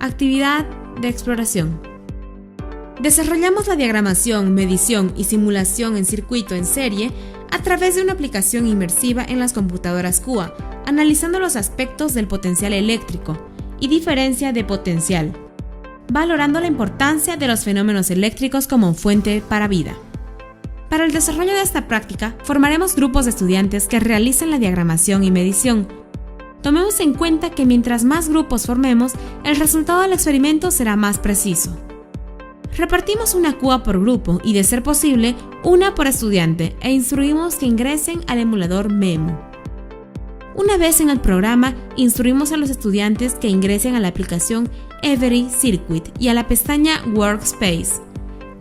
Actividad de exploración. Desarrollamos la diagramación, medición y simulación en circuito en serie a través de una aplicación inmersiva en las computadoras CUA, analizando los aspectos del potencial eléctrico y diferencia de potencial, valorando la importancia de los fenómenos eléctricos como fuente para vida. Para el desarrollo de esta práctica, formaremos grupos de estudiantes que realicen la diagramación y medición. Tomemos en cuenta que mientras más grupos formemos, el resultado del experimento será más preciso. Repartimos una CUA por grupo y, de ser posible, una por estudiante e instruimos que ingresen al emulador MEMO. Una vez en el programa, instruimos a los estudiantes que ingresen a la aplicación Every Circuit y a la pestaña Workspace.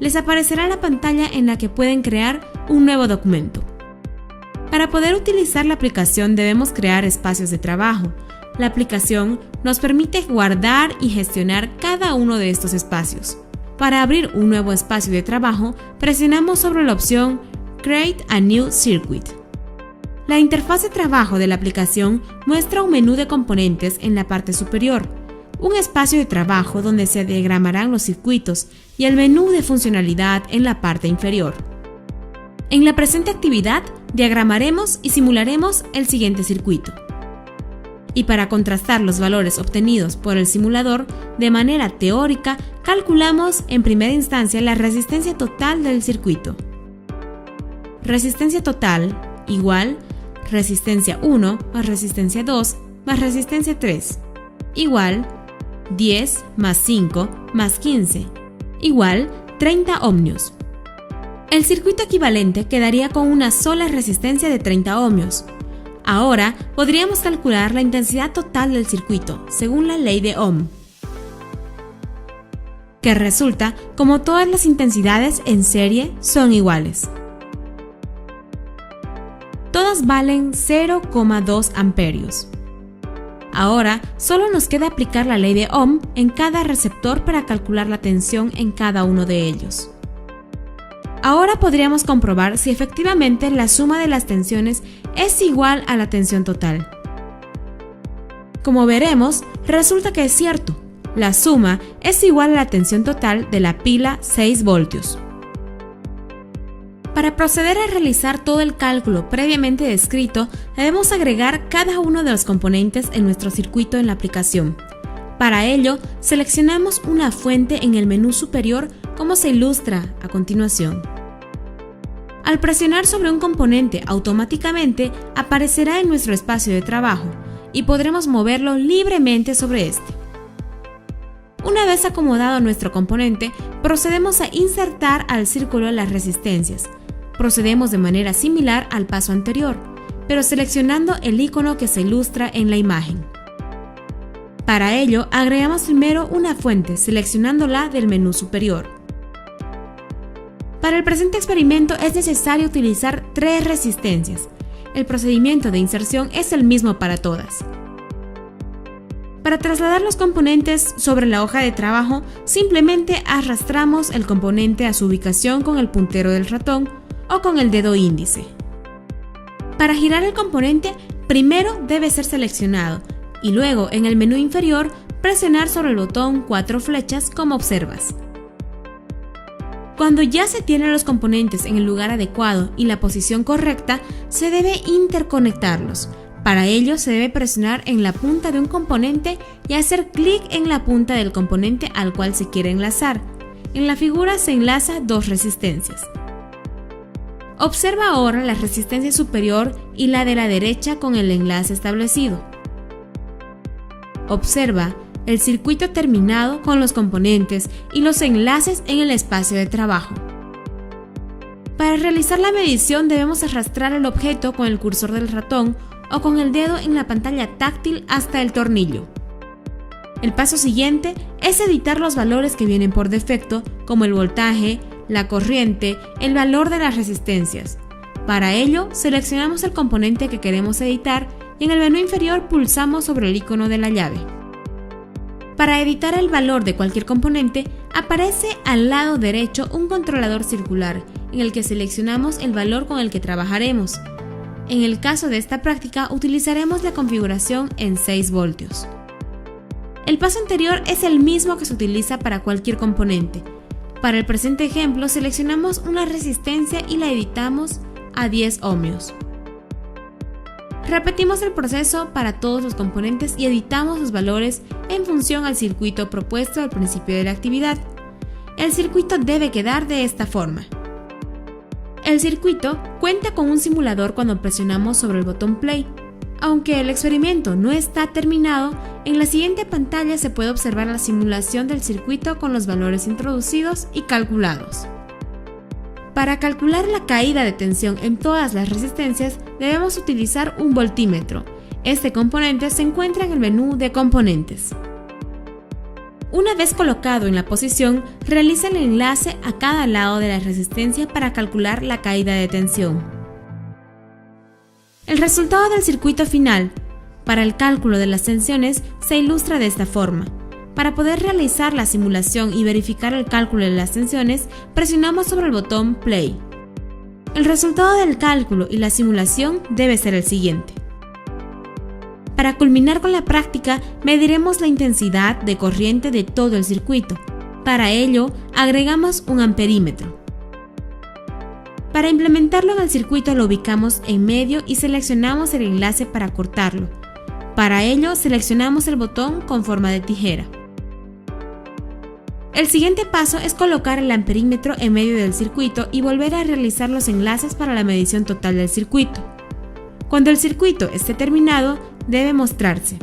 Les aparecerá la pantalla en la que pueden crear un nuevo documento. Para poder utilizar la aplicación debemos crear espacios de trabajo. La aplicación nos permite guardar y gestionar cada uno de estos espacios. Para abrir un nuevo espacio de trabajo, presionamos sobre la opción Create a New Circuit. La interfaz de trabajo de la aplicación muestra un menú de componentes en la parte superior, un espacio de trabajo donde se diagramarán los circuitos y el menú de funcionalidad en la parte inferior. En la presente actividad, diagramaremos y simularemos el siguiente circuito. Y para contrastar los valores obtenidos por el simulador, de manera teórica, calculamos en primera instancia la resistencia total del circuito. Resistencia total igual resistencia 1 más resistencia 2 más resistencia 3 igual 10 más 5 más 15 igual 30 ohmios. El circuito equivalente quedaría con una sola resistencia de 30 ohmios. Ahora podríamos calcular la intensidad total del circuito según la ley de Ohm, que resulta como todas las intensidades en serie son iguales. Todas valen 0,2 amperios. Ahora solo nos queda aplicar la ley de Ohm en cada receptor para calcular la tensión en cada uno de ellos. Ahora podríamos comprobar si efectivamente la suma de las tensiones es igual a la tensión total. Como veremos, resulta que es cierto, la suma es igual a la tensión total de la pila 6 voltios. Para proceder a realizar todo el cálculo previamente descrito, debemos agregar cada uno de los componentes en nuestro circuito en la aplicación. Para ello, seleccionamos una fuente en el menú superior como se ilustra a continuación. Al presionar sobre un componente, automáticamente aparecerá en nuestro espacio de trabajo y podremos moverlo libremente sobre este. Una vez acomodado nuestro componente, procedemos a insertar al círculo las resistencias. Procedemos de manera similar al paso anterior, pero seleccionando el icono que se ilustra en la imagen. Para ello, agregamos primero una fuente, seleccionándola del menú superior. Para el presente experimento es necesario utilizar 3 resistencias. El procedimiento de inserción es el mismo para todas. Para trasladar los componentes sobre la hoja de trabajo, simplemente arrastramos el componente a su ubicación con el puntero del ratón o con el dedo índice. Para girar el componente, primero debe ser seleccionado y luego en el menú inferior presionar sobre el botón 4 flechas como observas. Cuando ya se tienen los componentes en el lugar adecuado y la posición correcta, se debe interconectarlos. Para ello se debe presionar en la punta de un componente y hacer clic en la punta del componente al cual se quiere enlazar. En la figura se enlaza 2 resistencias. Observa ahora la resistencia superior y la de la derecha con el enlace establecido. Observa el circuito terminado con los componentes y los enlaces en el espacio de trabajo. Para realizar la medición debemos arrastrar el objeto con el cursor del ratón o con el dedo en la pantalla táctil hasta el tornillo. El paso siguiente es editar los valores que vienen por defecto, como el voltaje, la corriente, el valor de las resistencias. Para ello, seleccionamos el componente que queremos editar y en el menú inferior pulsamos sobre el icono de la llave. Para editar el valor de cualquier componente, aparece al lado derecho un controlador circular en el que seleccionamos el valor con el que trabajaremos. En el caso de esta práctica, utilizaremos la configuración en 6 voltios. El paso anterior es el mismo que se utiliza para cualquier componente. Para el presente ejemplo, seleccionamos una resistencia y la editamos a 10 ohmios. Repetimos el proceso para todos los componentes y editamos los valores en función al circuito propuesto al principio de la actividad. El circuito debe quedar de esta forma. El circuito cuenta con un simulador cuando presionamos sobre el botón play. Aunque el experimento no está terminado, en la siguiente pantalla se puede observar la simulación del circuito con los valores introducidos y calculados. Para calcular la caída de tensión en todas las resistencias, debemos utilizar un voltímetro. Este componente se encuentra en el menú de componentes. Una vez colocado en la posición, realiza el enlace a cada lado de la resistencia para calcular la caída de tensión. El resultado del circuito final para el cálculo de las tensiones se ilustra de esta forma. Para poder realizar la simulación y verificar el cálculo de las tensiones, presionamos sobre el botón Play. El resultado del cálculo y la simulación debe ser el siguiente. Para culminar con la práctica, mediremos la intensidad de corriente de todo el circuito. Para ello, agregamos un amperímetro. Para implementarlo en el circuito lo ubicamos en medio y seleccionamos el enlace para cortarlo. Para ello seleccionamos el botón con forma de tijera. El siguiente paso es colocar el amperímetro en medio del circuito y volver a realizar los enlaces para la medición total del circuito. Cuando el circuito esté terminado, debe mostrarse.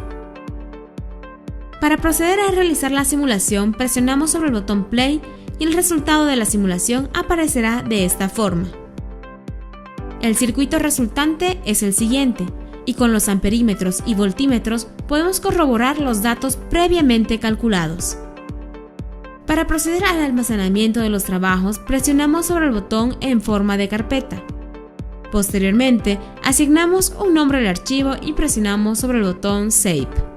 Para proceder a realizar la simulación, presionamos sobre el botón Play y el resultado de la simulación aparecerá de esta forma. El circuito resultante es el siguiente, y con los amperímetros y voltímetros podemos corroborar los datos previamente calculados. Para proceder al almacenamiento de los trabajos, presionamos sobre el botón en forma de carpeta. Posteriormente, asignamos un nombre al archivo y presionamos sobre el botón Save.